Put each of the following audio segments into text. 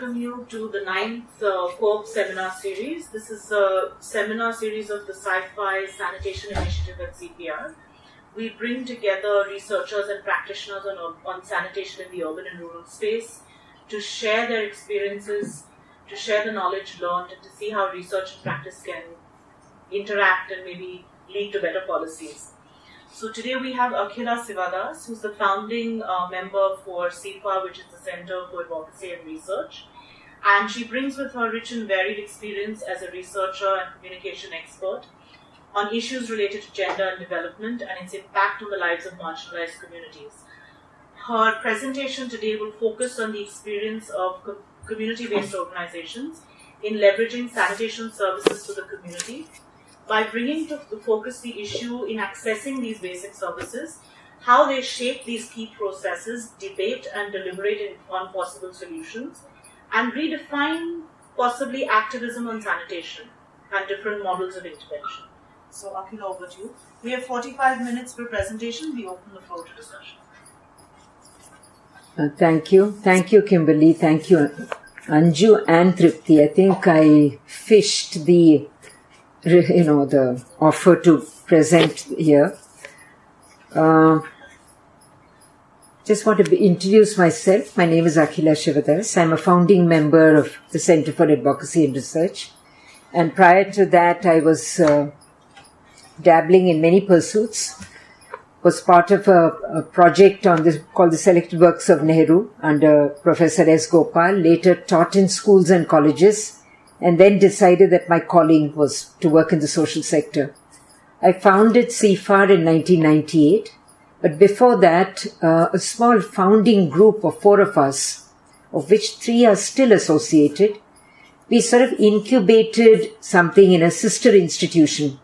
welcome you to the 9th CORP seminar series. This is a seminar series of the Sci-Fi Sanitation Initiative at CPR. We bring together researchers and practitioners on sanitation in the urban and rural space to share their experiences, to share the knowledge learned, and to see how research and practice can interact and maybe lead to better policies. So today we have Akhila Sivadas, who's the founding member for CIFA, which is the Center for Advocacy and Research. And she brings with her rich and varied experience as a researcher and communication expert on issues related to gender and development and its impact on the lives of marginalized communities. Her presentation today will focus on the experience of community-based organizations in leveraging sanitation services to the community, by bringing to focus the issue in accessing these basic services, how they shape these key processes, debate and deliberate on possible solutions, and redefine possibly activism on sanitation and different models of intervention. So Akhila, over to you. We have 45 minutes for presentation. We open the floor to discussion. Thank you. Thank you, Kimberly. Thank you, Anju and Tripti. I think I fished the offer to present here. Just want to introduce myself. My name is Akhila Sivadas. I'm a founding member of the Center for Advocacy and Research. And prior to that, I was dabbling in many pursuits. Was part of a project called the Selected Works of Nehru under Professor S. Gopal, later taught in schools and colleges, and then decided that my calling was to work in the social sector. I founded CFAR in 1998, but before that, a small founding group of 4 of us, of which 3 are still associated, we sort of incubated something in a sister institution.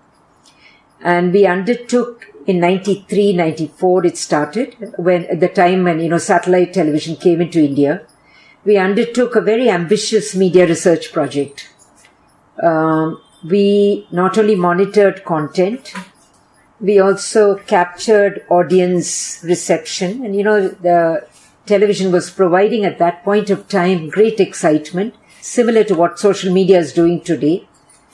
And we undertook in 93, 94, it started, at the time when, satellite television came into India. We undertook a very ambitious media research project. We not only monitored content, we also captured audience reception. And, the television was providing at that point of time great excitement, similar to what social media is doing today,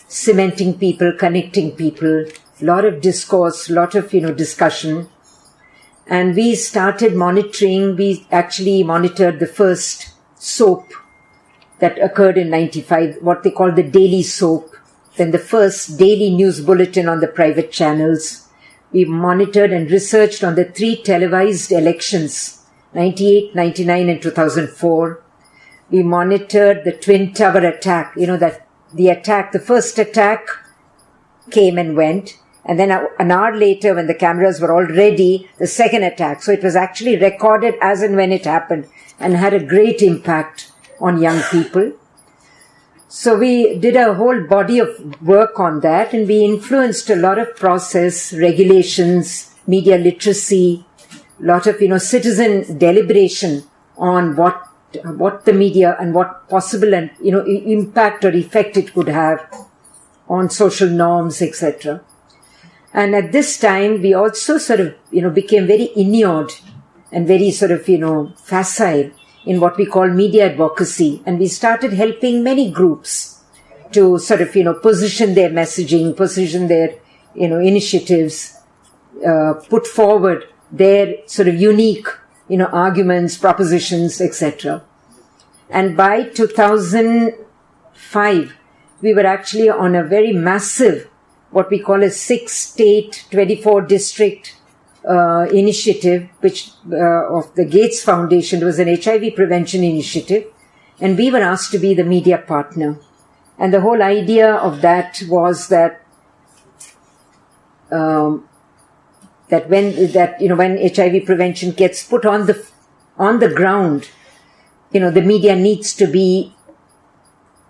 cementing people, connecting people, a lot of discourse, a lot of, discussion. And we started monitoring, we actually monitored the first soap that occurred in 95, what they call the daily soap, then the first daily news bulletin on the private channels. We monitored and researched on the 3 televised elections, 98, 99 and 2004. We monitored the Twin Tower attack, the first attack came and went. And then an hour later, when the cameras were all ready, the second attack. So it was actually recorded as and when it happened and had a great impact on young people. So we did a whole body of work on that, and we influenced a lot of process, regulations, media literacy, a lot of, citizen deliberation on what the media and what possible and, impact or effect it could have on social norms, etc. And at this time, we also sort of, became very inured and very sort of, facile in what we call media advocacy. And we started helping many groups to sort of, position their messaging, position their, initiatives, put forward their sort of unique, arguments, propositions, etc. And by 2005, we were actually on a very massive, what we call a 6-state, 24-district initiative, which of the Gates Foundation. It was an HIV prevention initiative, and we were asked to be the media partner. And the whole idea of that was that when HIV prevention gets put on the ground, the media needs to be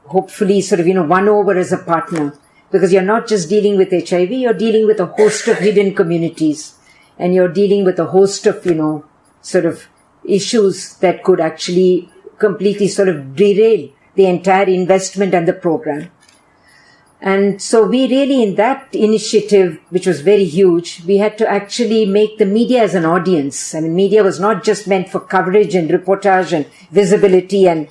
hopefully sort of won over as a partner. Because you're not just dealing with HIV, you're dealing with a host of hidden communities. And you're dealing with a host of, sort of issues that could actually completely sort of derail the entire investment and the program. And so we really, in that initiative, which was very huge, we had to actually make the media as an audience. I mean, media was not just meant for coverage and reportage and visibility and,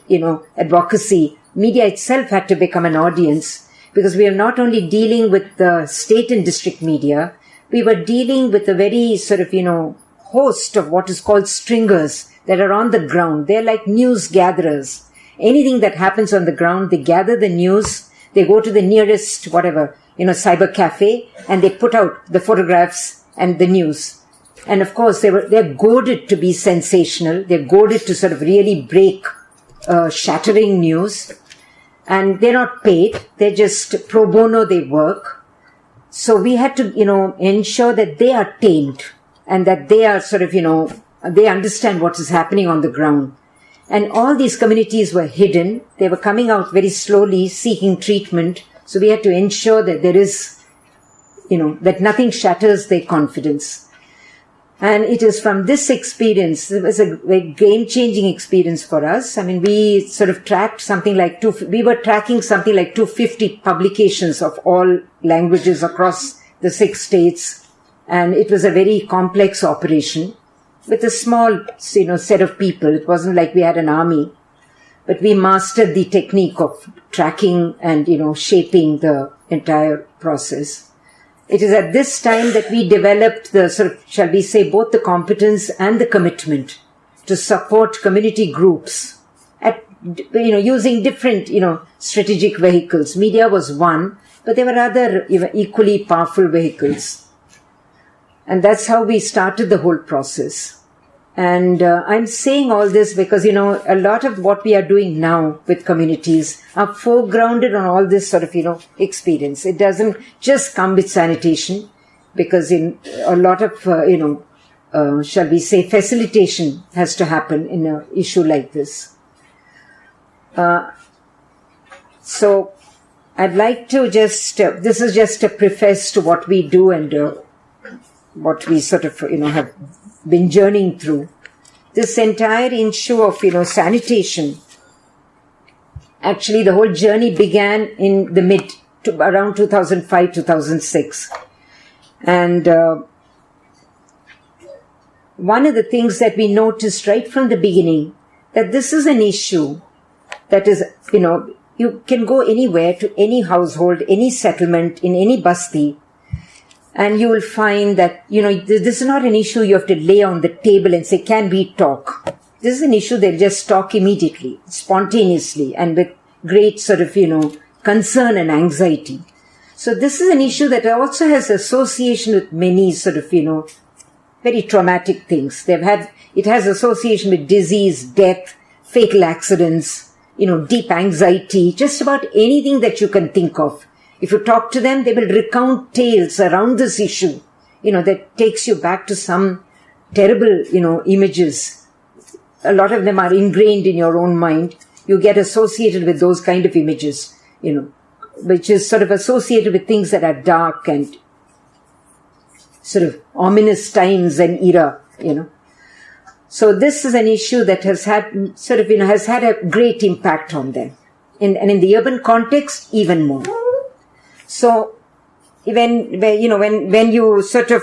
advocacy. Media itself had to become an audience, because we are not only dealing with the state and district media, we were dealing with a very sort of, host of what is called stringers that are on the ground. They're like news gatherers. Anything that happens on the ground, they gather the news. They go to the nearest, cyber cafe, and they put out the photographs and the news. And of course, they're goaded to be sensational. They're goaded to sort of really break shattering news. And they're not paid. They're just pro bono, they work. So we had to, ensure that they are tamed and that they are sort of, they understand what is happening on the ground. And all these communities were hidden. They were coming out very slowly, seeking treatment. So we had to ensure that there is, that nothing shatters their confidence. And it is from this experience, it was a very game-changing experience for us. I mean, we sort of tracked we were tracking something like 250 publications of all languages across the 6 states. And it was a very complex operation with a small, set of people. It wasn't like we had an army, but we mastered the technique of tracking and, shaping the entire process. It is at this time that we developed the sort of, shall we say, both the competence and the commitment to support community groups at, using different, strategic vehicles. Media was one, but there were other, equally powerful vehicles. And that's how we started the whole process. And I'm saying all this because, a lot of what we are doing now with communities are foregrounded on all this sort of, experience. It doesn't just come with sanitation, because in a lot of, shall we say, facilitation has to happen in an issue like this. So I'd like to just, this is just a preface to what we do and what we sort of, have been journeying through. This entire issue of, sanitation, actually the whole journey began in the around 2005, 2006. And one of the things that we noticed right from the beginning, that this is an issue that is, you can go anywhere to any household, any settlement, in any basti, and you will find that, this is not an issue you have to lay on the table and say, can we talk? This is an issue they'll just talk immediately, spontaneously, and with great sort of, concern and anxiety. So this is an issue that also has association with many sort of, very traumatic things. It has association with disease, death, fatal accidents, deep anxiety, just about anything that you can think of. If you talk to them, they will recount tales around this issue, that takes you back to some terrible, images. A lot of them are ingrained in your own mind. You get associated with those kind of images, which is sort of associated with things that are dark and sort of ominous times and era, So this is an issue that has had sort of, has had a great impact on them. And in the urban context, even more. So when you sort of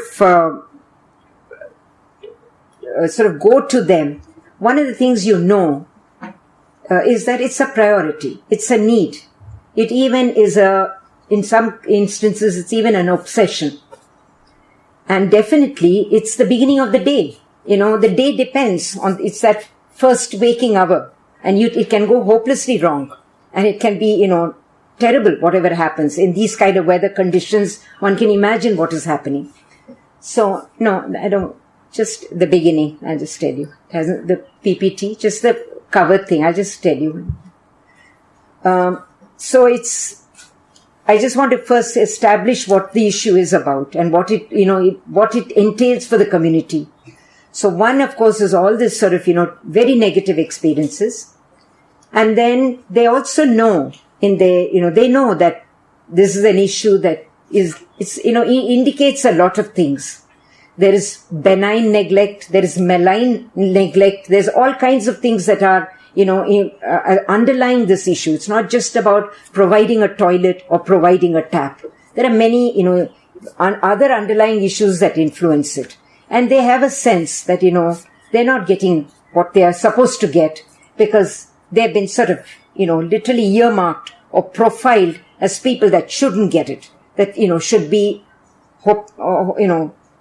go to them, one of the things is that it's a priority. It's a need. It even is in some instances, it's even an obsession. And definitely, it's the beginning of the day. The day depends on, it's that first waking hour. And it can go hopelessly wrong. And it can be, terrible, whatever happens. In these kind of weather conditions, one can imagine what is happening. So, no, I don't, just the beginning, I'll just tell you. It hasn't, the PPT, just the cover thing, I'll just tell you. So I just want to first establish what the issue is about and what it entails for the community. So one, of course, is all this sort of, very negative experiences. And then they also know they know that this is an issue that indicates a lot of things. There is benign neglect, there is malign neglect, there's all kinds of things that are underlying this issue. It's not just about providing a toilet or providing a tap. There are many, other underlying issues that influence it. And they have a sense that, they're not getting what they are supposed to get because they've been sort of, literally earmarked or profiled as people that shouldn't get it, that, should be,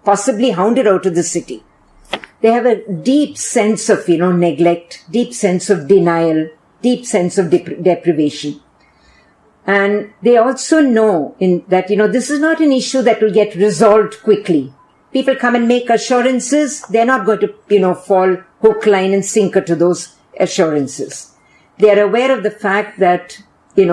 possibly hounded out of the city. They have a deep sense of, neglect, deep sense of denial, deep sense of deprivation. And they also know that, this is not an issue that will get resolved quickly. People come and make assurances. They're not going to, fall hook, line and sinker to those assurances. They are aware of the fact that, they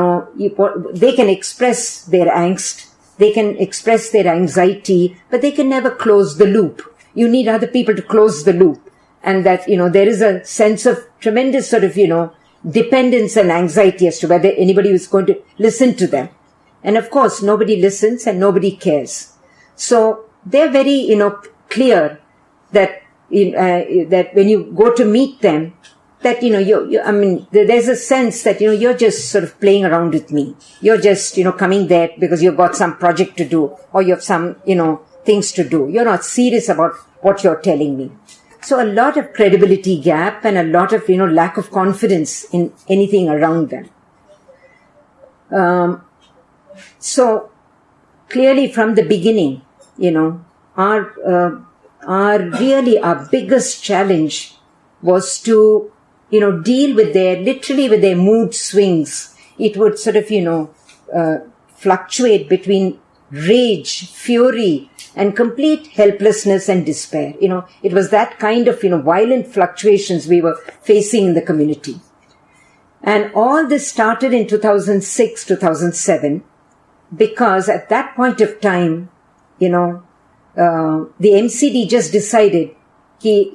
can express their angst. They can express their anxiety, but they can never close the loop. You need other people to close the loop. And that, there is a sense of tremendous sort of, dependence and anxiety as to whether anybody is going to listen to them. And of course, nobody listens and nobody cares. So they're very, clear that, that when you go to meet them, that, there's a sense that, you're just sort of playing around with me. You're just, coming there because you've got some project to do or you have some, things to do. You're not serious about what you're telling me. So a lot of credibility gap and a lot of, lack of confidence in anything around them. So clearly from the beginning, our biggest challenge was to, deal with their mood swings. It would sort of, fluctuate between rage, fury, and complete helplessness and despair. It was that kind of, violent fluctuations we were facing in the community. And all this started in 2006, 2007, because at that point of time, the MCD just decided,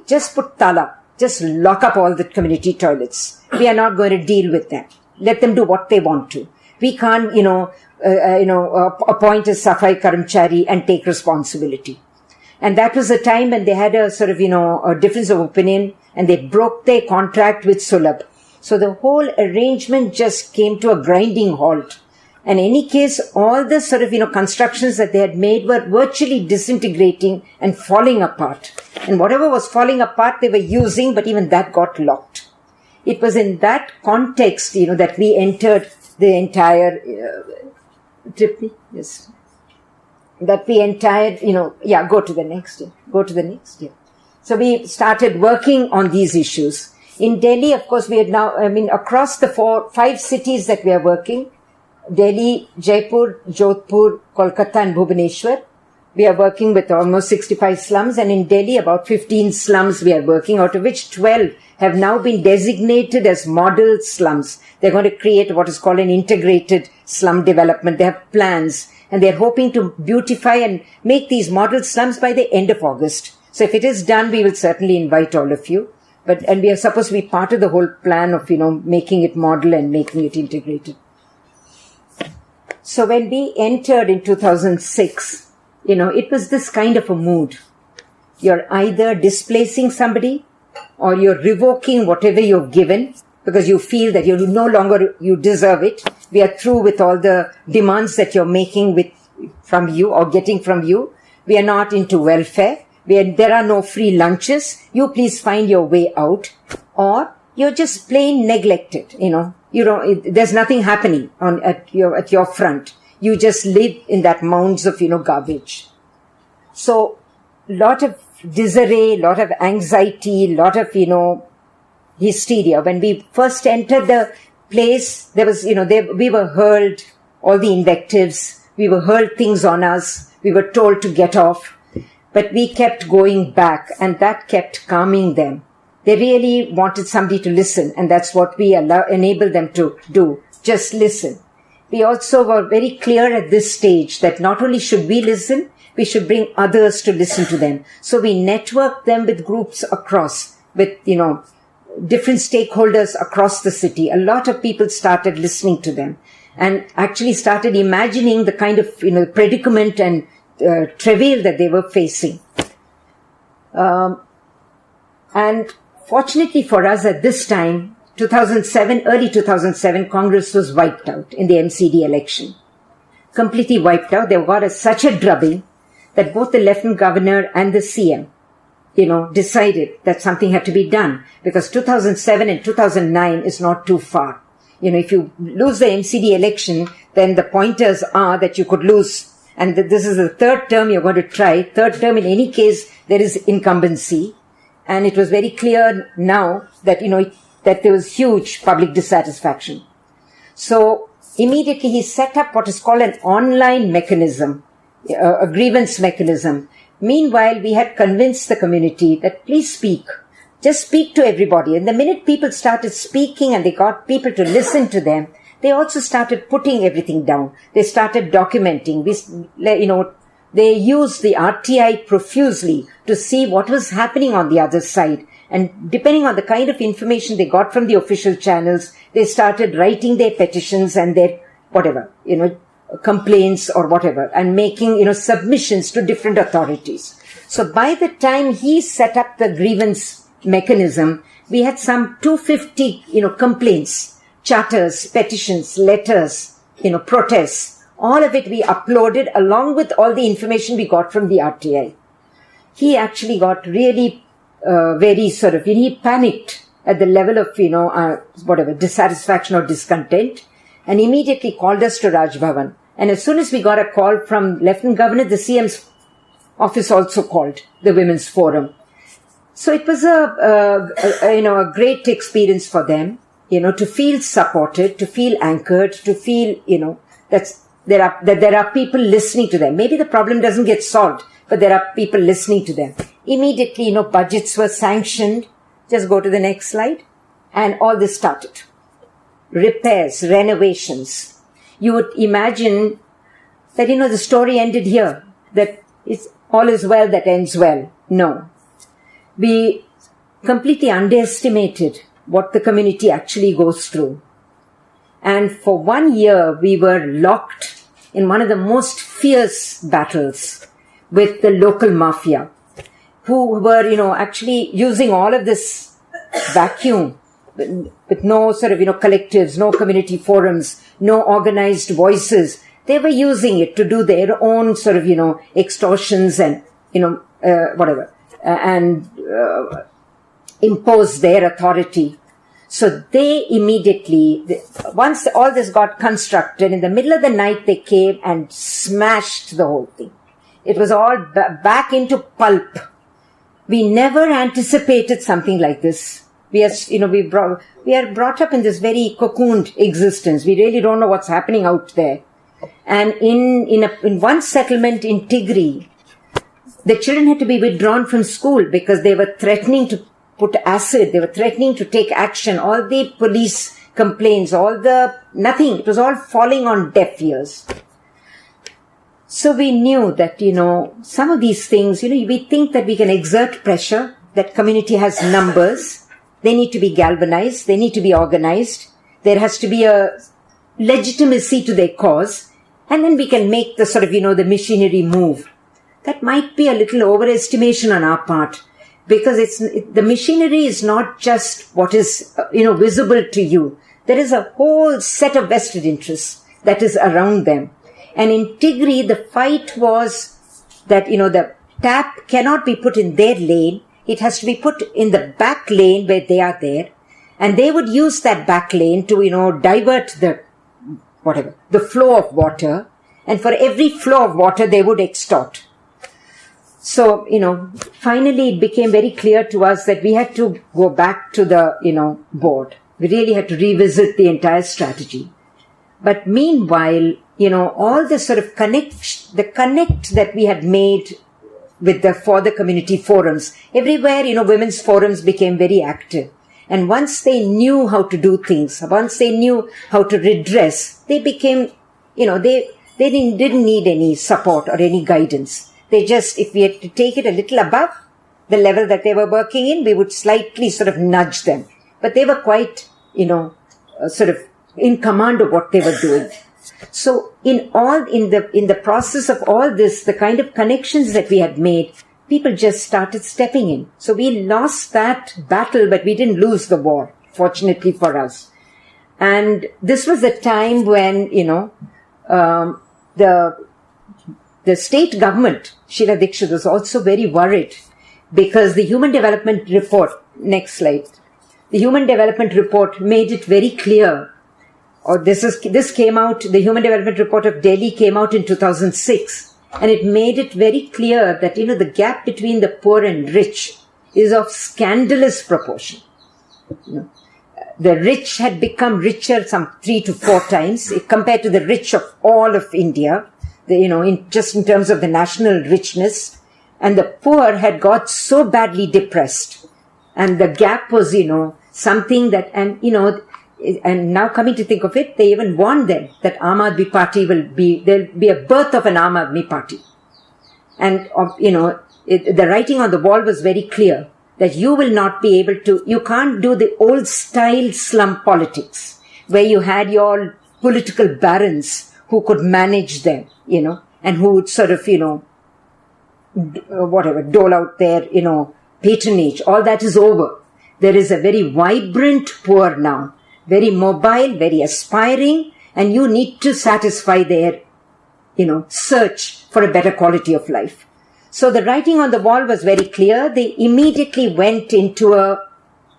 just put tala, just lock up all the community toilets. We are not going to deal with them. Let them do what they want to. We can't, appoint a Safai Karamchari and take responsibility. And that was a time when they had a sort of, a difference of opinion and they broke their contract with Sulabh. So the whole arrangement just came to a grinding halt. And in any case, all the sort of, constructions that they had made were virtually disintegrating and falling apart. And whatever was falling apart, they were using, but even that got locked. It was in that context, that we entered the entire, yes. That we entered, go to the next. So we started working on these issues. In Delhi, of course, we had now, across the 5 cities that we are working, Delhi, Jaipur, Jodhpur, Kolkata and Bhubaneswar. We are working with almost 65 slums, and in Delhi about 15 slums we are working, out of which 12 have now been designated as model slums. They're going to create what is called an integrated slum development. They have plans, and they're hoping to beautify and make these model slums by the end of August. So if it is done, we will certainly invite all of you. And we are supposed to be part of the whole plan of, making it model and making it integrated. So when we entered in 2006, it was this kind of a mood. You're either displacing somebody or you're revoking whatever you've given because you feel that you no longer, you deserve it. We are through with all the demands that you're making from you or getting from you. We are not into welfare. There are no free lunches. You please find your way out. Or you're just plain neglected, there's nothing happening at your front. You just live in that mounds of, garbage. So, lot of disarray, lot of anxiety, lot of, hysteria. When we first entered the place, there was, we were hurled all the invectives. We were hurled things on us. We were told to get off. But we kept going back, and that kept calming them. They really wanted somebody to listen, and that's what we enabled them to do. Just listen. We also were very clear at this stage that not only should we listen, we should bring others to listen to them. So we networked them with groups across, with, different stakeholders across the city. A lot of people started listening to them and actually started imagining the kind of, predicament and travail that they were facing. And fortunately for us at this time, early 2007, Congress was wiped out in the MCD election. Completely wiped out. They got such a drubbing that both the Lieutenant Governor and the CM, decided that something had to be done, because 2007 and 2009 is not too far. If you lose the MCD election, then the pointers are that you could lose, and this is the third term you're going to try. Third term, in any case, there is incumbency. And it was very clear now that, that there was huge public dissatisfaction. So immediately he set up what is called an online mechanism, a grievance mechanism. Meanwhile, we had convinced the community that please speak. Just speak to everybody. And the minute people started speaking and they got people to listen to them, they also started putting everything down. They started documenting. They used the RTI profusely to see what was happening on the other side. And depending on the kind of information they got from the official channels, they started writing their petitions and their complaints or whatever, and making, submissions to different authorities. So by the time he set up the grievance mechanism, we had some 250, complaints, charters, petitions, letters, protests. All of it we uploaded along with all the information we got from the RTI. He actually got really very he panicked at the level of, dissatisfaction or discontent, and immediately called us to Raj Bhavan. And as soon as we got a call from Lieutenant Governor, the CM's office also called the Women's Forum. So it was a great experience for them, to feel supported, to feel anchored, to feel, that there are people listening to them. Maybe the problem doesn't get solved, but there are people listening to them. Immediately, budgets were sanctioned. Just go to the next slide. And all this started. Repairs, renovations. You would imagine that, the story ended here, that it's all is well that ends well. No. We completely underestimated what the community actually goes through. And for 1 year, we were locked in one of the most fierce battles with the local mafia, who were, actually using all of this vacuum with no collectives, no community forums, no organized voices. They were using it to do their own extortions and, and impose their authority. So they immediately, once all this got constructed, in the middle of the night they came and smashed the whole thing. It was all back into pulp. We never anticipated something like this. We are brought up in this very cocooned existence. We really don't know what's happening out there. And in one settlement in Tigri, the children had to be withdrawn from school because they were threatening to put acid. They were threatening to take action. All the police complaints, nothing. It was all falling on deaf ears. So we knew that, some of these things, we think that we can exert pressure, that community has numbers. They need to be galvanized. They need to be organized. There has to be a legitimacy to their cause. And then we can make the the machinery move. That might be a little overestimation on our part, because the machinery is not just what is, visible to you. There is a whole set of vested interests that is around them. And in Tigri, the fight was that, the tap cannot be put in their lane. It has to be put in the back lane where they are there. And they would use that back lane to, divert the flow of water. And for every flow of water, they would extort. So, finally it became very clear to us that we had to go back to the, board. We really had to revisit the entire strategy. But meanwhile, all the connect that we had made for the community forums, everywhere, women's forums became very active. And once they knew how to do things, once they knew how to redress, they became, they didn't need any support or any guidance. They just, if we had to take it a little above the level that they were working in, we would slightly nudge them. But they were quite, in command of what they were doing. So in the process of all this, the kind of connections that we had made, people just started stepping in. So we lost that battle, but we didn't lose the war. fortunately for us. And this was a time when, the state government, Sheila Dikshit, was also very worried because the Human Development Report, next slide, the Human Development Report made it very clear, this came out, the Human Development Report of Delhi came out in 2006, and it made it very clear that, the gap between the poor and rich is of scandalous proportion. The rich had become richer some 3 to 4 times compared to the rich of all of India, just in terms of the national richness. And the poor had got so badly depressed. And the gap was, something that, and now coming to think of it, they even warned them that Aam Aadmi Party there'll be a birth of an Aam Aadmi Party. And, the writing on the wall was very clear that you will not be able to, you can't do the old style slum politics where you had your political barons who could manage them, and who would sort of, dole out their, patronage. All that is over. There is a very vibrant poor now, very mobile, very aspiring, and you need to satisfy their, search for a better quality of life. So the writing on the wall was very clear. They immediately went into a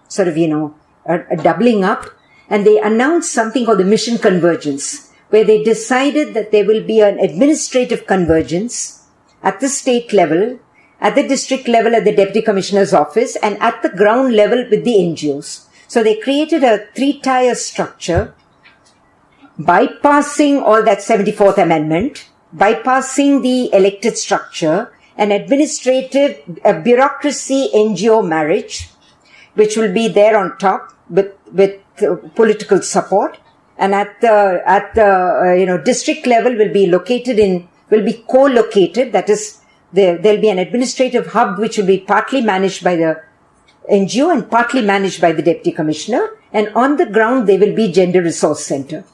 sort of, a doubling up, and they announced something called the Mission Convergence, where they decided that there will be an administrative convergence at the state level, at the district level at the Deputy Commissioner's office, and at the ground level with the NGOs. So they created a 3-tier structure, bypassing all that 74th Amendment, bypassing the elected structure, an administrative, a bureaucracy NGO marriage, which will be there on top with political support. And at the district level will be co-located. That is, there'll be an administrative hub which will be partly managed by the NGO and partly managed by the Deputy Commissioner. And on the ground, there will be Gender Resource Center.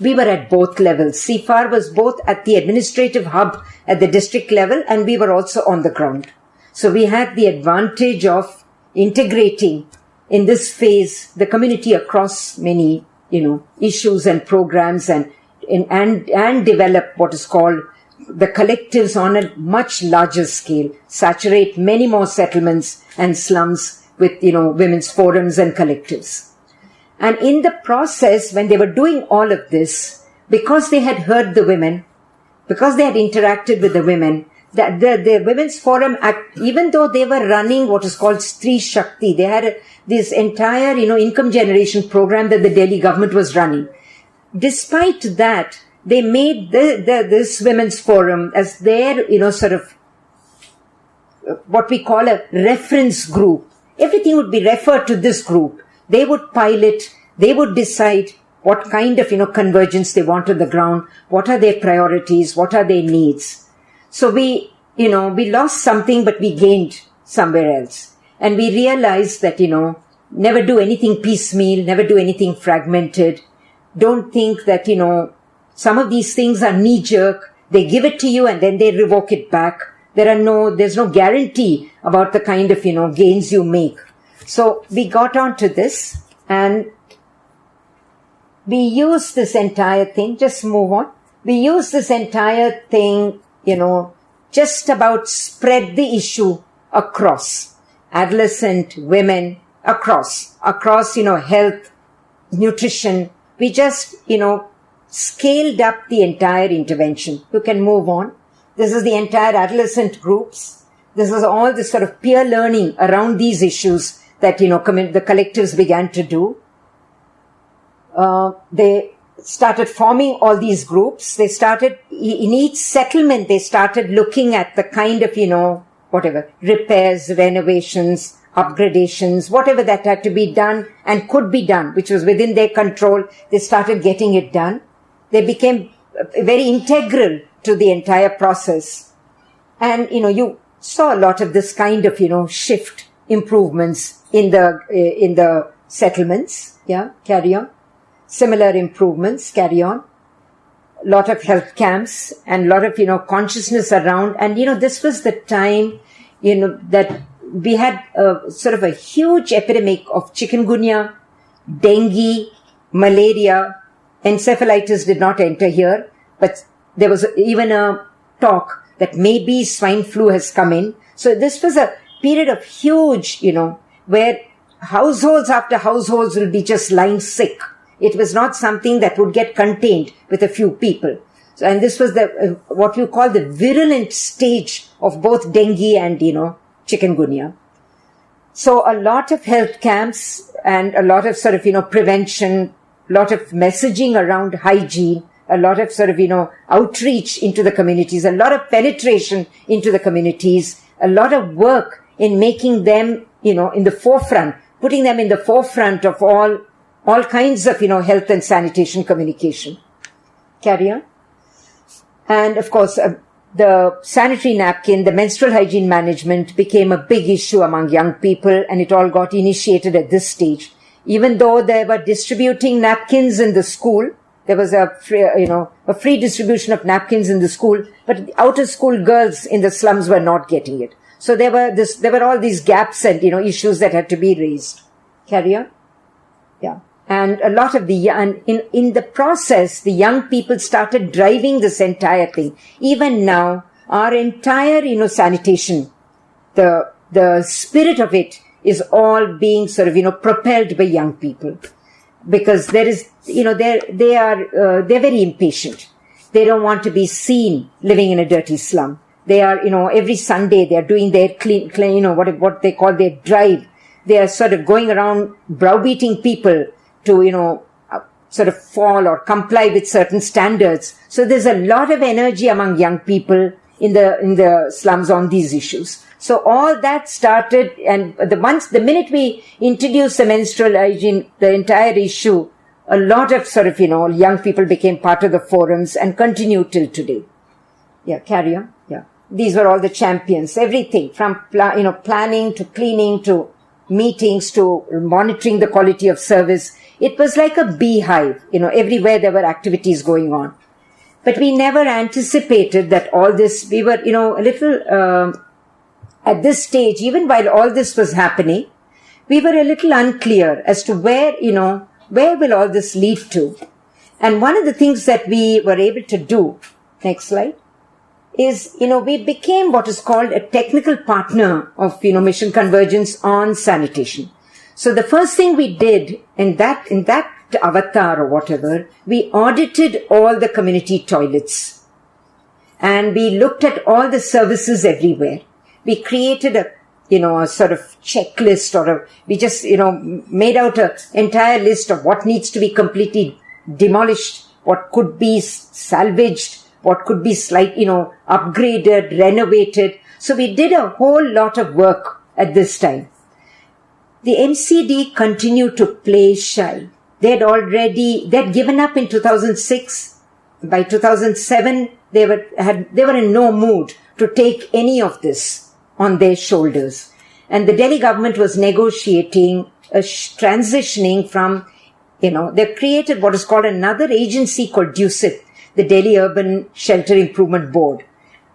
We were at both levels. CFAR was both at the administrative hub at the district level, and we were also on the ground. So we had the advantage of integrating in this phase the community across many, issues and programs and develop what is called the collectives on a much larger scale, saturate many more settlements and slums with, women's forums and collectives. And in the process, when they were doing all of this, because they had heard the women, because they had interacted with the women, the Women's Forum, even though they were running what is called Stree Shakti, they had this entire, income generation program that the Delhi government was running. Despite that, they made this Women's Forum as their, sort of what we call a reference group. Everything would be referred to this group. They would pilot, they would decide what kind of, convergence they want on the ground, what are their priorities, what are their needs. So we lost something, but we gained somewhere else. And we realized that, never do anything piecemeal, never do anything fragmented. Don't think that, some of these things are knee-jerk. They give it to you and then they revoke it back. There's no guarantee about the kind of, gains you make. So we got onto this and we used this entire thing, just move on. We used this entire thing, just about spread the issue across adolescent women, across, health, nutrition. We just, scaled up the entire intervention. You can move on. This is the entire adolescent groups. This is all this sort of peer learning around these issues that, the collectives began to do. They started forming all these groups. They started, in each settlement, they started looking at the kind of, repairs, renovations, upgradations, whatever that had to be done and could be done, which was within their control. They started getting it done. They became very integral to the entire process. And, you saw a lot of this kind of, shift improvements in the settlements. Yeah, carry on. Similar improvements, carry on. A lot of health camps and a lot of, consciousness around. And, this was the time, that we had sort of a huge epidemic of chikungunya, dengue, malaria, encephalitis did not enter here, but there was even a talk that maybe swine flu has come in. So this was a period of huge, where households after households will be just lying sick. It was not something that would get contained with a few people. So, and this was the what you call the virulent stage of both dengue and, chikungunya. So a lot of health camps and a lot of sort of, prevention, a lot of messaging around hygiene, a lot of sort of, outreach into the communities, a lot of penetration into the communities, a lot of work in making them, in the forefront, putting them in the forefront of all kinds of, health and sanitation communication. Carry on. And of course, the sanitary napkin, the menstrual hygiene management became a big issue among young people, and it all got initiated at this stage. Even though they were distributing napkins in the school, there was a free distribution of napkins in the school, but outer school girls in the slums were not getting it. So there were all these gaps and, issues that had to be raised. Carry on. Yeah. And a lot of in the process, the young people started driving this entire thing. Even now, our entire, sanitation, the spirit of it is all being sort of, propelled by young people. Because there is, they're very impatient. They don't want to be seen living in a dirty slum. They are, every Sunday they are doing their clean, what they call their drive. They are sort of going around browbeating people to, sort of fall or comply with certain standards. So there's a lot of energy among young people in the slums on these issues. So all that started, and the minute we introduced the menstrual hygiene, the entire issue, a lot of sort of, young people became part of the forums and continue till today. Yeah, carry on. Yeah. These were all the champions, everything from, planning to cleaning to meetings to monitoring the quality of service. It was like a beehive, everywhere there were activities going on. But we never anticipated that all this, we were, a little, at this stage, even while all this was happening, we were a little unclear as to where will all this lead to. And one of the things that we were able to do, next slide, is, we became what is called a technical partner of, Mission Convergence on sanitation. So the first thing we did in that avatar or whatever, we audited all the community toilets. And we looked at all the services everywhere. We created a sort of checklist we just, made out an entire list of what needs to be completely demolished, what could be salvaged, what could be upgraded, renovated. So we did a whole lot of work at this time. The MCD continued to play shy. They had given up in 2006. By 2007, they were in no mood to take any of this on their shoulders. And the Delhi government was negotiating transitioning from, they created what is called another agency called DUSIP, the Delhi Urban Shelter Improvement Board.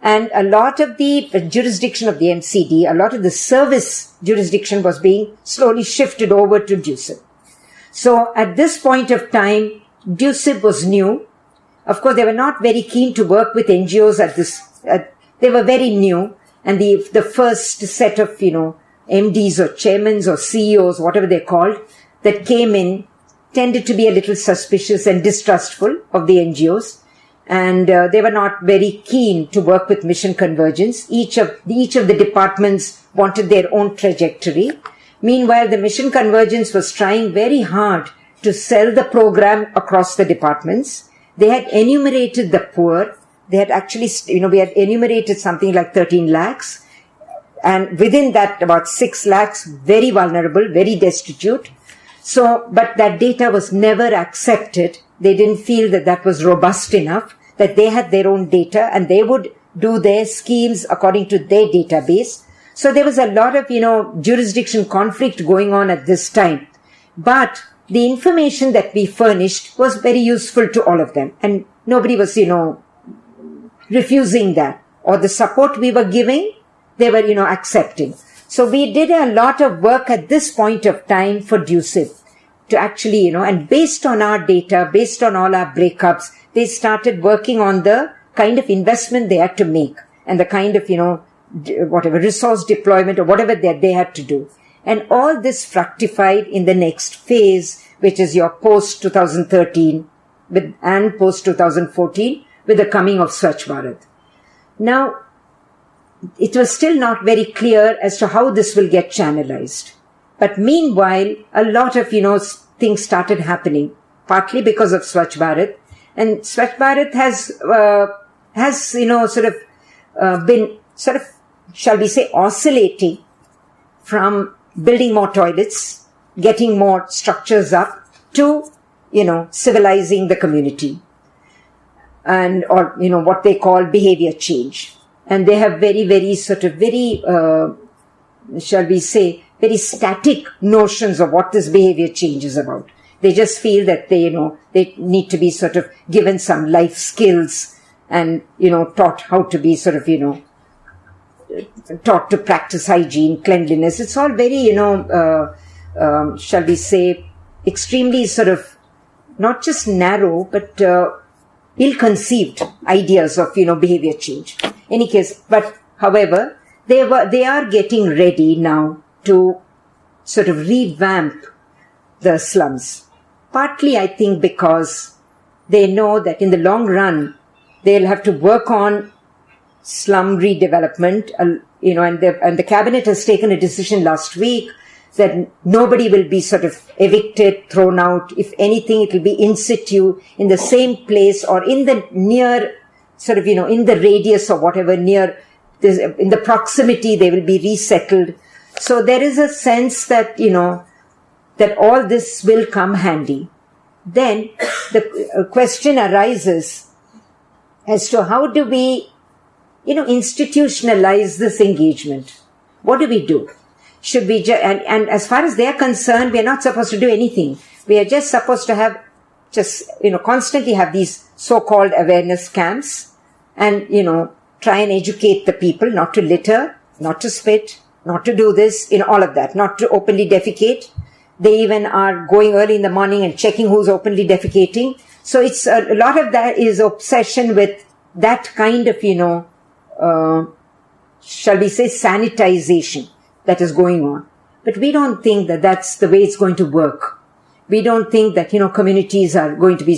And a lot of the jurisdiction of the MCD, a lot of the service jurisdiction was being slowly shifted over to DUSIP. So at this point of time, DUSIP was new. Of course, they were not very keen to work with NGOs at this, they were very new. And the first set of, MDs or chairmans or CEOs, whatever they're called, that came in tended to be a little suspicious and distrustful of the NGOs. And they were not very keen to work with Mission Convergence. Each of the departments wanted their own trajectory. Meanwhile, the Mission Convergence was trying very hard to sell the program across the departments. They had enumerated the poor. They had actually, we had enumerated something like 13 lakhs. And within that, about 6 lakhs, very vulnerable, very destitute. So, but that data was never accepted. They didn't feel that was robust enough, that they had their own data and they would do their schemes according to their database. So there was a lot of, jurisdiction conflict going on at this time. But the information that we furnished was very useful to all of them. And nobody was, refusing that. Or the support we were giving, they were, accepting. So we did a lot of work at this point of time for DUSIP. to actually, and based on our data, based on all our breakups, they started working on the kind of investment they had to make and the kind of, whatever resource deployment or whatever that they had to do. And all this fructified in the next phase, which is your post-2013 and post-2014 with the coming of Swachh Bharat. Now, it was still not very clear as to how this will get channelized. But meanwhile, a lot of, things started happening, partly because of Swachh Bharat. And Swachh Bharat has been shall we say, oscillating from building more toilets, getting more structures up, to, civilizing the community. And, or, what they call behavior change. And they have very, very shall we say, very static notions of what this behavior change is about. They just feel that they need to be given some life skills and, taught how to be taught to practice hygiene, cleanliness. It's all very, shall we say, extremely not just narrow, but ill-conceived ideas of, behavior change. Any case, but however, they are getting ready now to revamp the slums. Partly, I think, because they know that in the long run, they'll have to work on slum redevelopment, and the cabinet has taken a decision last week that nobody will be evicted, thrown out. If anything, it will be in situ, in the same place or in the near, in the radius or whatever, in the proximity, they will be resettled. So there is a sense that, that all this will come handy. Then the question arises as to how do we, institutionalize this engagement? What do we do? Should we and as far as they are concerned, we are not supposed to do anything. We are just supposed to have constantly have these so-called awareness camps and, try and educate the people not to litter, not to spit, not to do this, all of that, not to openly defecate. They even are going early in the morning and checking who's openly defecating. So it's a lot of that is obsession with that kind of, shall we say, sanitization that is going on. But we don't think that that's the way it's going to work. We don't think that, communities are going to be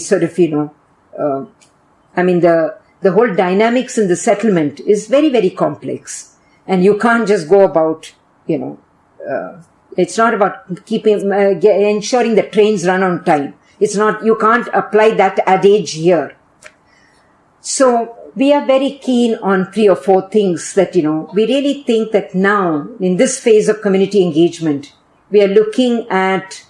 the whole dynamics in the settlement is very, very complex. And you can't just go about, it's not about ensuring that trains run on time. It's not, you can't apply that adage here. So we are very keen on 3 or 4 things that, we really think that now, in this phase of community engagement, we are looking at,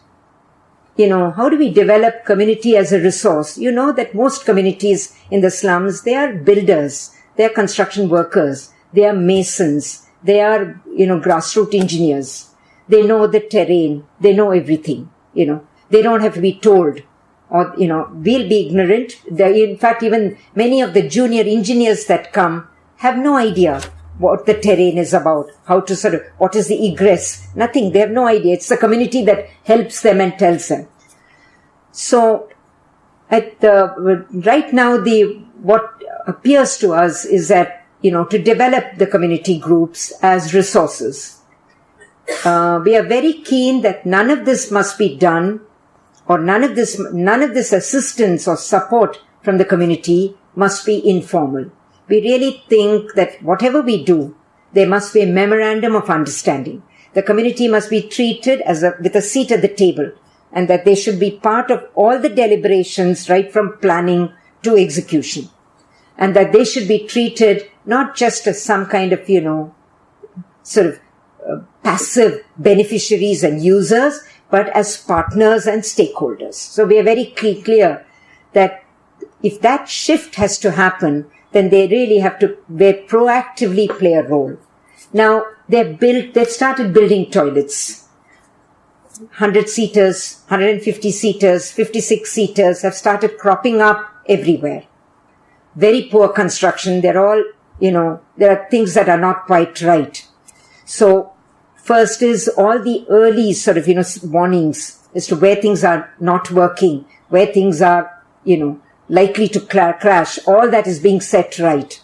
how do we develop community as a resource? You know that most communities in the slums, they are builders, they are construction workers, they are masons, they are, grassroots engineers. They know the terrain, they know everything, they don't have to be told. Or, we'll be ignorant. In fact, even many of the junior engineers that come have no idea what the terrain is about, how to what is the egress, nothing. They have no idea. It's the community that helps them and tells them. So, right now, what appears to us is that, to develop the community groups as resources. We are very keen that none of this must be done, or none of this assistance or support from the community must be informal. We really think that whatever we do, there must be a memorandum of understanding. The community must be treated with a seat at the table, and that they should be part of all the deliberations, right from planning to execution. And that they should be treated not just as some kind of, passive beneficiaries and users, but as partners and stakeholders. So we are very clear that if that shift has to happen, then they really have to proactively play a role. Now, they've started building toilets. 100-seaters, 150-seaters, 56-seaters have started cropping up everywhere. Very poor construction. They're all, there are things that are not quite right. So, first is all the early warnings, as to where things are not working, where things are, likely to crash. All that is being set right.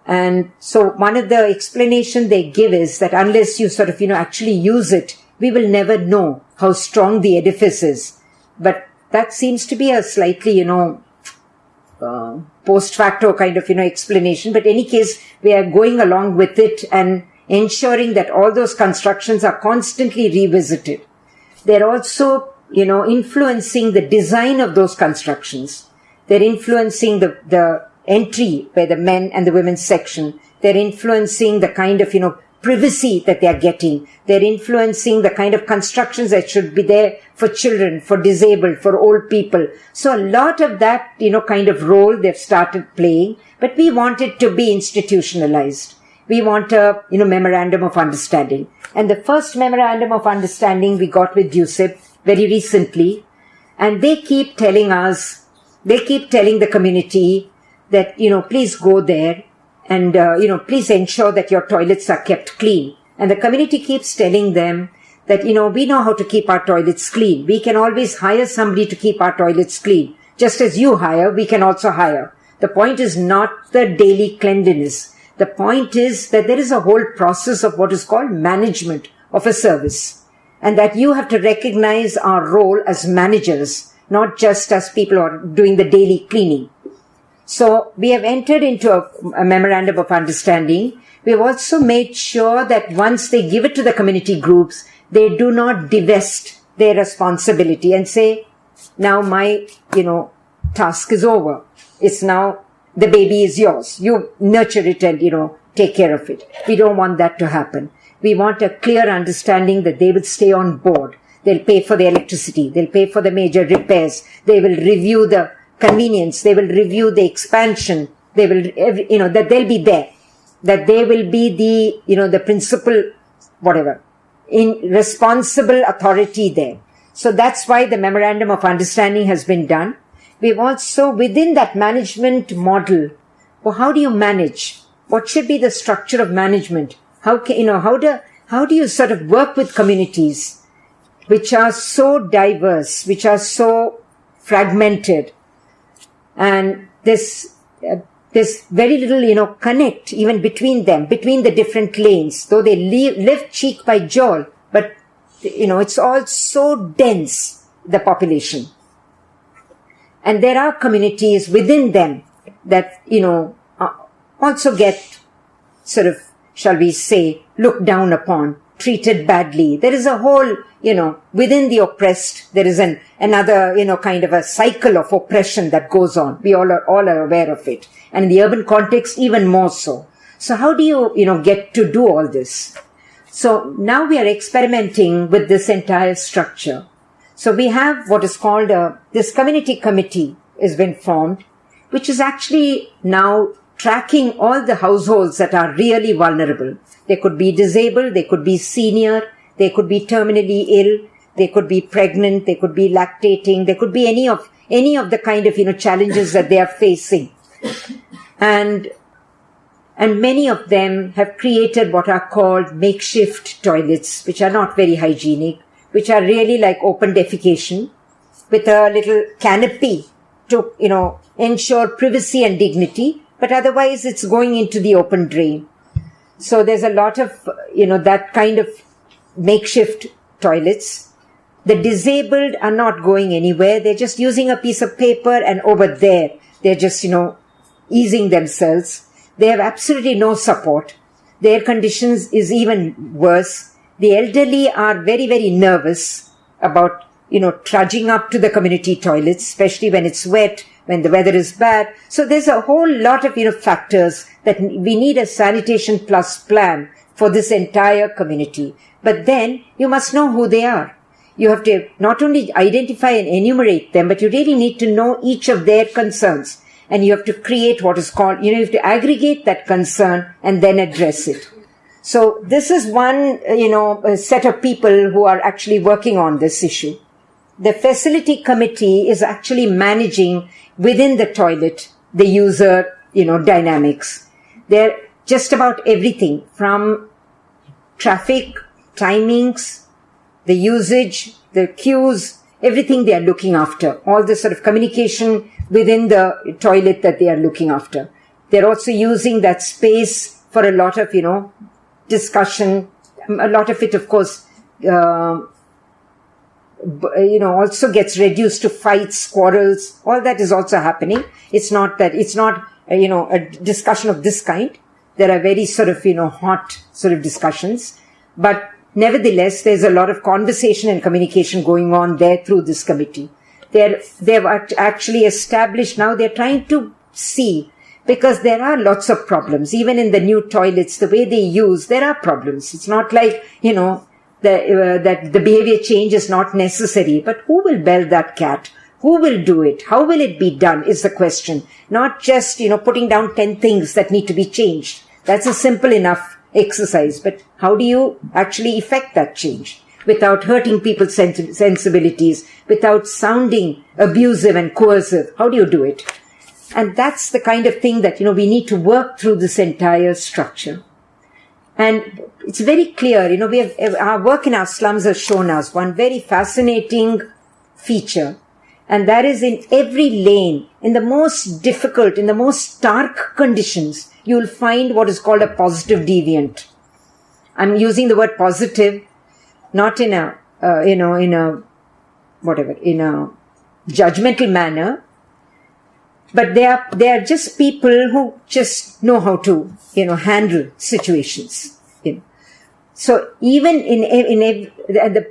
And so one of the explanation they give is that unless you sort of, actually use it, we will never know how strong the edifice is. But that seems to be a slightly, post facto kind of, explanation. But in any case, we are going along with it and ensuring that all those constructions are constantly revisited. They're also, influencing the design of those constructions. They're influencing the entry by the men and the women's section. They're influencing the kind of, privacy that they are getting. They're influencing the kind of constructions that should be there for children, for disabled, for old people. So a lot of that, kind of role they've started playing, but we want it to be institutionalized. We want a, memorandum of understanding. And the first memorandum of understanding we got with USIP very recently, and they keep telling the community that, please go there and, please ensure that your toilets are kept clean. And the community keeps telling them that, we know how to keep our toilets clean. We can always hire somebody to keep our toilets clean. Just as you hire, we can also hire. The point is not the daily cleanliness. The point is that there is a whole process of what is called management of a service. And that you have to recognize our role as managers, not just as people who are doing the daily cleaning. So we have entered into a memorandum of understanding. We have also made sure that once they give it to the community groups, they do not divest their responsibility and say, now my, task is over. It's now, the baby is yours. You nurture it and, take care of it. We don't want that to happen. We want a clear understanding that they will stay on board. They'll pay for the electricity. They'll pay for the major repairs. They will review the convenience. They will review the expansion. They will, that they'll be there. That they will be the principal, responsible authority there. So that's why the memorandum of understanding has been done. We've also, within that management model, how do you manage? What should be the structure of management? How do you sort of work with communities which are so diverse, which are so fragmented, and there's very little, connect even between them, between the different lanes, though they live cheek by jowl, but, it's all so dense, the population. And there are communities within them that, also get sort of, shall we say, looked down upon, treated badly. There is a whole, within the oppressed, there is another, kind of a cycle of oppression that goes on. We all are aware of it. And in the urban context, even more so. So how do you, get to do all this? So now we are experimenting with this entire structure. So we have what is called this community committee has been formed, which is actually now tracking all the households that are really vulnerable. They could be disabled, they could be senior, they could be terminally ill, they could be pregnant, they could be lactating, they could be any of the kind of, challenges that they are facing. And many of them have created what are called makeshift toilets, which are not very hygienic, which are really like open defecation, with a little canopy to, ensure privacy and dignity, but otherwise it's going into the open drain. So there's a lot of, that kind of makeshift toilets. The disabled are not going anywhere. They're just using a piece of paper, and over there, they're just, easing themselves. They have absolutely no support. Their conditions is even worse. The elderly are very, very nervous about, trudging up to the community toilets, especially when it's wet, when the weather is bad. So there's a whole lot of, factors that we need a sanitation plus plan for this entire community. But then you must know who they are. You have to not only identify and enumerate them, but you really need to know each of their concerns. And you have to create what is called, you have to aggregate that concern and then address it. So this is one, a set of people who are actually working on this issue. The facility committee is actually managing within the toilet the user, dynamics. They're just about everything from traffic, timings, the usage, the queues, everything they are looking after, all the sort of communication within the toilet that they are looking after. They're also using that space for a lot of, discussion. A lot of it, of course, also gets reduced to fights, quarrels. All that is also happening. It's not a discussion of this kind. There are very sort of, hot sort of discussions. But nevertheless, there's a lot of conversation and communication going on there through this committee. They've actually established now, they're trying to see, because there are lots of problems. Even in the new toilets, the way they use, there are problems. It's not like, that the behavior change is not necessary. But who will bell that cat? Who will do it? How will it be done is the question. Not just, putting down 10 things that need to be changed. That's a simple enough exercise. But how do you actually effect that change without hurting people's sensibilities, without sounding abusive and coercive? How do you do it? And that's the kind of thing that, we need to work through this entire structure. And it's very clear, our work in our slums has shown us one very fascinating feature. And that is, in every lane, in the most difficult, in the most stark conditions, you'll find what is called a positive deviant. I'm using the word positive, not in a judgmental manner, but they are just people who just know how to, handle situations. So even in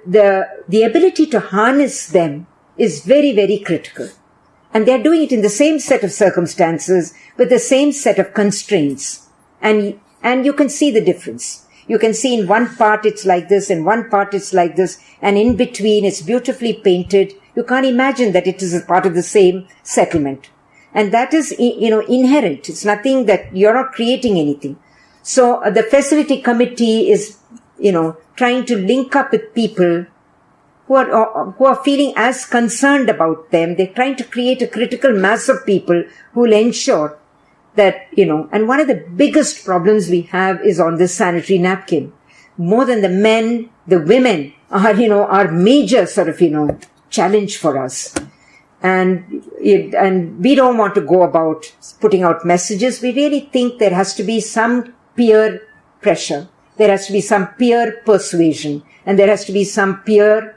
the ability to harness them is very, very critical. And they're doing it in the same set of circumstances with the same set of constraints. And you can see the difference. You can see in one part it's like this, in one part it's like this, and in between it's beautifully painted. You can't imagine that it is a part of the same settlement. And that is, inherent. It's nothing that you're not creating anything. So the facility committee is, trying to link up with people who are feeling as concerned about them. They're trying to create a critical mass of people who will ensure that, and one of the biggest problems we have is on this sanitary napkin. More than the men, the women are major sort of, challenge for us. And we don't want to go about putting out messages. We really think there has to be some peer pressure. There has to be some peer persuasion. And there has to be some peer,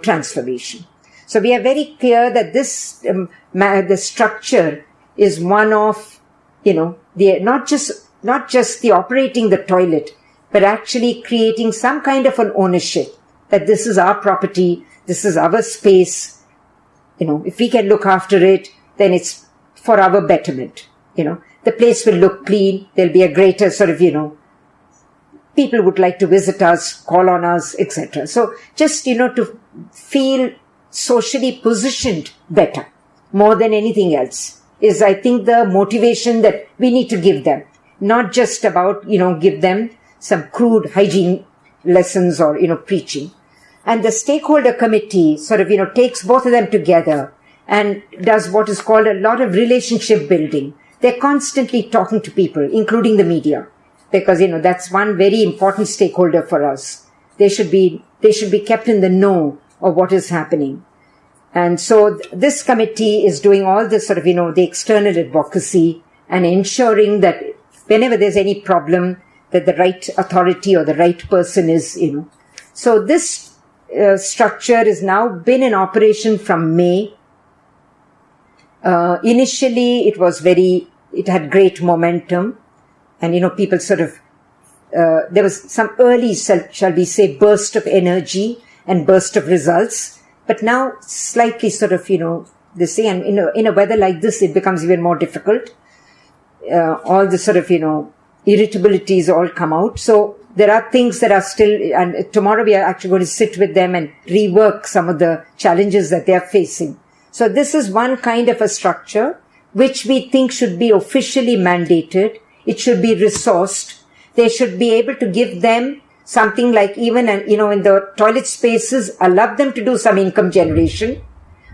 transformation. So we are very clear that this, the structure is one of, not just the operating the toilet, but actually creating some kind of an ownership that this is our property, this is our space. If we can look after it, then it's for our betterment. The place will look clean. There'll be a greater sort of, people would like to visit us, call on us, etc. So just, to feel socially positioned better, more than anything else, is, I think, the motivation that we need to give them. Not just about, give them some crude hygiene lessons or, preaching. And the stakeholder committee sort of, takes both of them together and does what is called a lot of relationship building. They're constantly talking to people, including the media, because, that's one very important stakeholder for us. They should be kept in the know of what is happening. And so this committee is doing all this sort of, the external advocacy and ensuring that whenever there's any problem, that the right authority or the right person is, So this structure has now been in operation from May. Initially, it had great momentum, and people sort of, there was some early, shall we say, burst of energy and burst of results, but now slightly sort of, they say, and in a weather like this, it becomes even more difficult. All the sort of, irritabilities all come out. So there are things that are still, and tomorrow we are actually going to sit with them and rework some of the challenges that they are facing. So this is one kind of a structure which we think should be officially mandated. It should be resourced. They should be able to give them something like even, in the toilet spaces, allow them to do some income generation,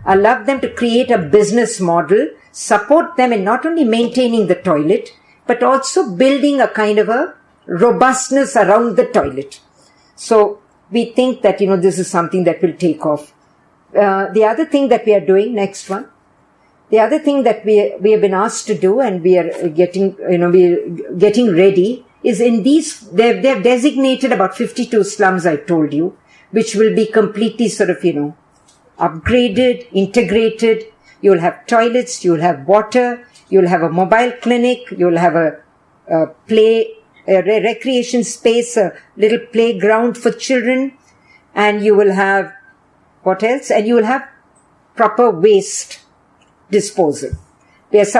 allow them to create a business model, support them in not only maintaining the toilet, but also building a kind of a robustness around the toilet. So we think that, this is something that will take off. The other thing that we are doing, next one, the other thing that we have been asked to do, and we are getting, we're getting ready, is in these, they've designated about 52 slums, I told you, which will be completely sort of, upgraded, integrated. You'll have toilets, you'll have water, you'll have a mobile clinic, you'll have a recreation space, a little playground for children, and you will have, what else? And you will have proper waste disposal. We have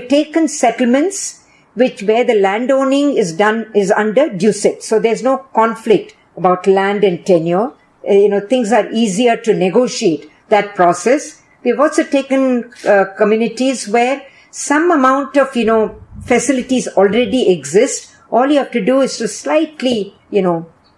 taken settlements where the landowning is under dusit. So there's no conflict about land and tenure. Things are easier to negotiate that process. We've also taken communities where some amount of, facilities already exist. All you have to do is to slightly, shall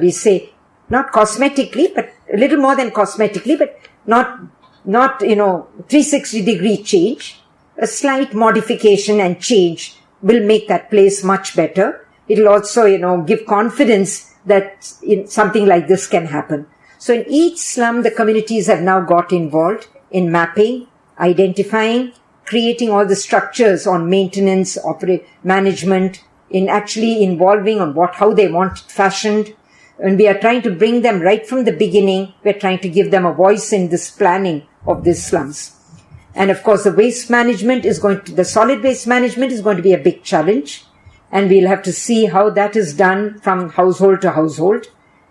we say, not cosmetically, but a little more than cosmetically, but not 360-degree change. A slight modification and change will make that place much better. It'll also, give confidence that something like this can happen. So in each slum, the communities have now got involved in mapping, identifying, creating all the structures on maintenance, management, in actually involving on how they want it fashioned. And we are trying to bring them right from the beginning. We're trying to give them a voice in this planning of these slums. And of course, the solid waste management is going to be a big challenge. And we'll have to see how that is done from household to household,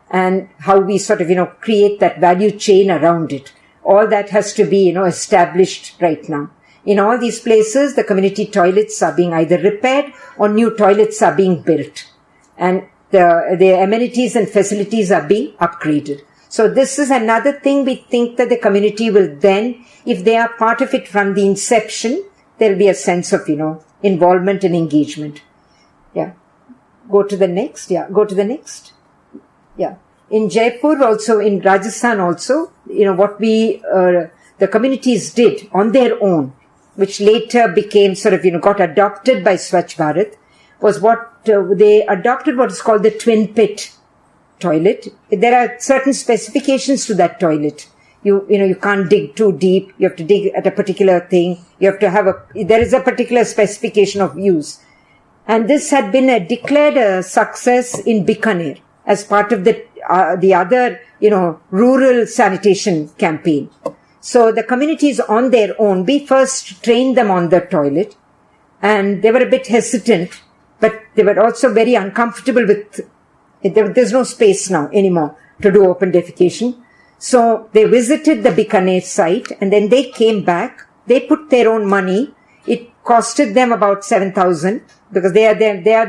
and how we sort of, create that value chain around it. All that has to be, established right now. In all these places, the community toilets are being either repaired or new toilets are being built. And the amenities and facilities are being upgraded. So this is another thing we think that the community will then, if they are part of it from the inception, there'll be a sense of, involvement and engagement. Yeah. Go to the next. Yeah. In Jaipur also, in Rajasthan also, what the communities did on their own, which later became sort of, got adopted by Swachh Bharat, was they adopted what is called the twin pit toilet. There are certain specifications to that toilet. You can't dig too deep. You have to dig at a particular thing. You have to there is a particular specification of use. And this had been declared a success in Bikaner as part of the other, rural sanitation campaign. So the communities on their own, we first trained them on the toilet, and they were a bit hesitant, but they were also very uncomfortable with it. There's no space now anymore to do open defecation. So they visited the Bikaner site, and then they came back. They put their own money. It costed them about 7,000 because they are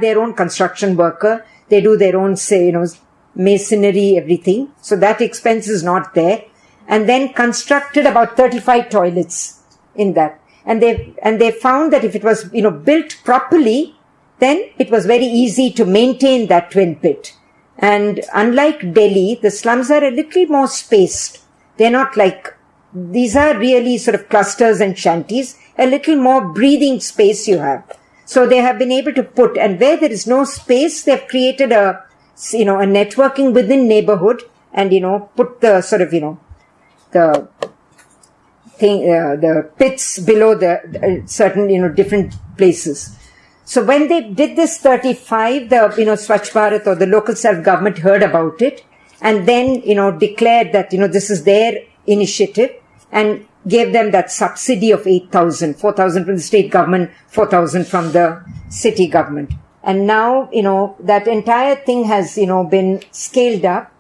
their own construction worker. They do their own, masonry, everything. So that expense is not there. And then constructed about 35 toilets in that. And they found that if it was, built properly, then it was very easy to maintain that twin pit. And unlike Delhi, the slums are a little more spaced. They're not these are really sort of clusters and shanties, a little more breathing space you have. So they have been able to put, and where there is no space, they've created a networking within neighborhood, and, put the sort of, the pits below the certain, different places. So when they did this 35, the, Swachh Bharat or the local self-government heard about it, and then, declared that, this is their initiative, and gave them that subsidy of 8,000, 4,000 from the state government, 4,000 from the city government. And now, that entire thing has, been scaled up,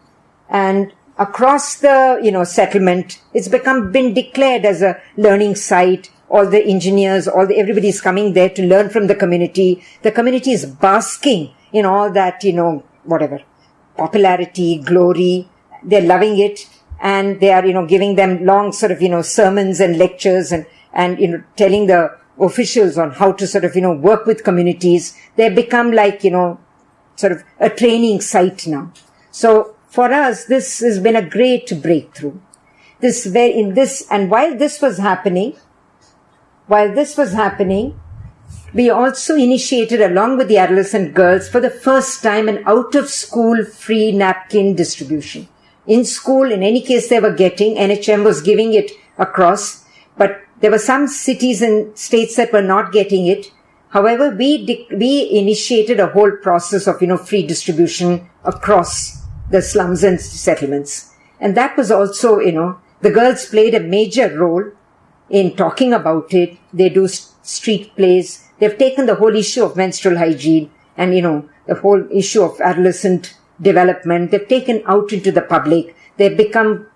and across the, settlement, it's been declared as a learning site. All the engineers, everybody's coming there to learn from the community. The community is basking in all that, popularity, glory. They're loving it. And they are, giving them long sort of, sermons and lectures and, telling the officials on how to sort of, work with communities. They've become sort of a training site now. So for us, this has been a great breakthrough. And while this was happening, we also initiated, along with the adolescent girls, for the first time, an out-of-school free napkin distribution. In school, in any case they were getting, NHM was giving it across, but there were some cities and states that were not getting it. However, we initiated a whole process of, free distribution across the slums and settlements. And that was also, the girls played a major role in talking about it. They do street plays. They've taken the whole issue of menstrual hygiene and, the whole issue of adolescent development. They've taken out into the public. They've become,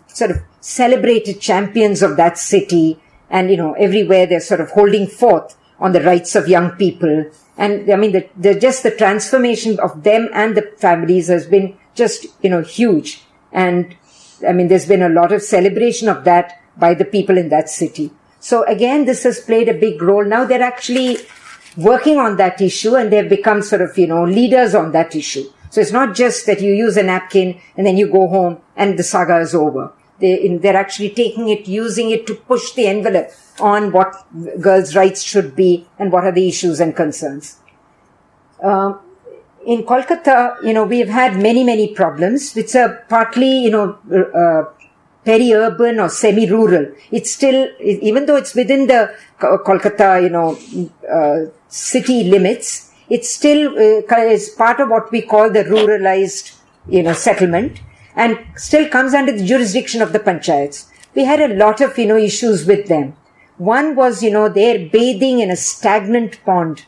sort of celebrated champions of that city. And, everywhere they're sort of holding forth on the rights of young people. And I mean, the transformation of them and the families has been just, huge. And I mean, there's been a lot of celebration of that by the people in that city. So again, this has played a big role. Now they're actually working on that issue and they've become sort of, leaders on that issue. So it's not just that you use a napkin and then you go home and the saga is over. They're actually taking it, using it to push the envelope on what girls' rights should be and what are the issues and concerns. In Kolkata, we've had many, many problems, which are partly, peri-urban or semi-rural. It's still, even though it's within the Kolkata, city limits, it still is part of what we call the ruralized, settlement, and still comes under the jurisdiction of the panchayats. We had a lot of, issues with them. One was, they're bathing in a stagnant pond.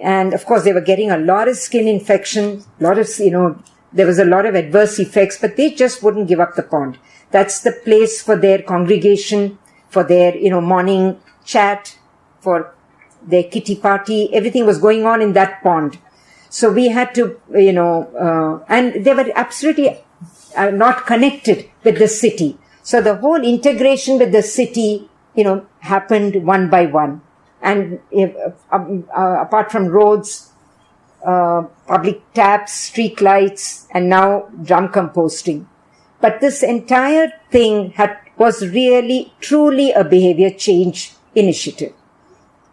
And of course, they were getting a lot of skin infection, there was a lot of adverse effects, but they just wouldn't give up the pond. That's the place for their congregation, for their, morning chat, for their kitty party. Everything was going on in that pond. So we had to, and they were absolutely not connected with the city. So the whole integration with the city, happened one by one. And apart from roads, public taps, street lights, and now drum composting. But this entire thing was really, truly a behavior change initiative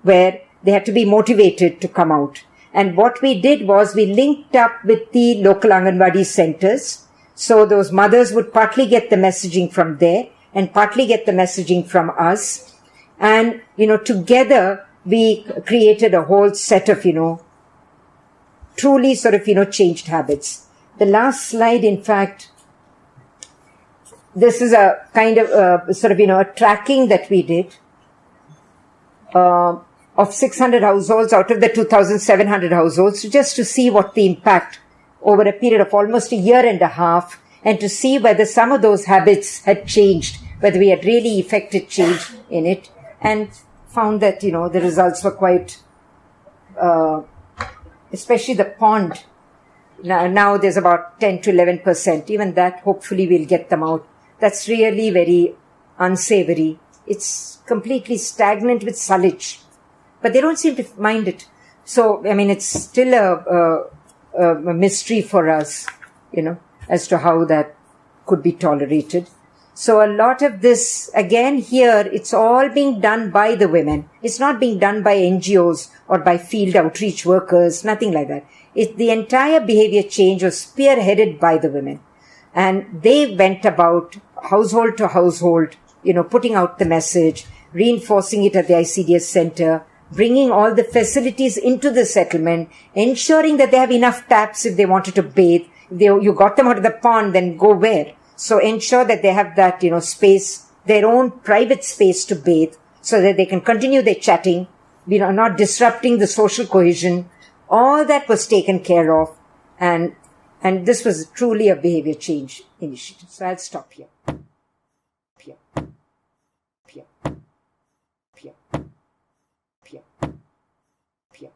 where they had to be motivated to come out. And what we did was we linked up with the local Anganwadi centers. So those mothers would partly get the messaging from there and partly get the messaging from us. And, together we created a whole set of, truly sort of, changed habits. The last slide, in fact, this is a kind of, a tracking that we did, of 600 households out of the 2,700 households, just to see what the impact over a period of almost a year and a half, and to see whether some of those habits had changed, whether we had really effected change in it, and found that, the results were quite, especially the pond. Now there's about 10 to 11%. Even that, hopefully we'll get them out. That's really very unsavory. It's completely stagnant with sullage. But they don't seem to mind it. So, I mean, it's still a mystery for us, as to how that could be tolerated. So a lot of this, again here, it's all being done by the women. It's not being done by NGOs or by field outreach workers, nothing like that. The entire behavior change was spearheaded by the women. And they went about household to household, putting out the message, reinforcing it at the ICDS center, bringing all the facilities into the settlement, ensuring that they have enough taps if they wanted to bathe. You got them out of the pond, then go where? So ensure that they have that, space, their own private space to bathe so that they can continue their chatting, not disrupting the social cohesion. All that was taken care of. And this was truly a behavior change initiative. So I'll stop here. Here. Here. Here. Here. Here.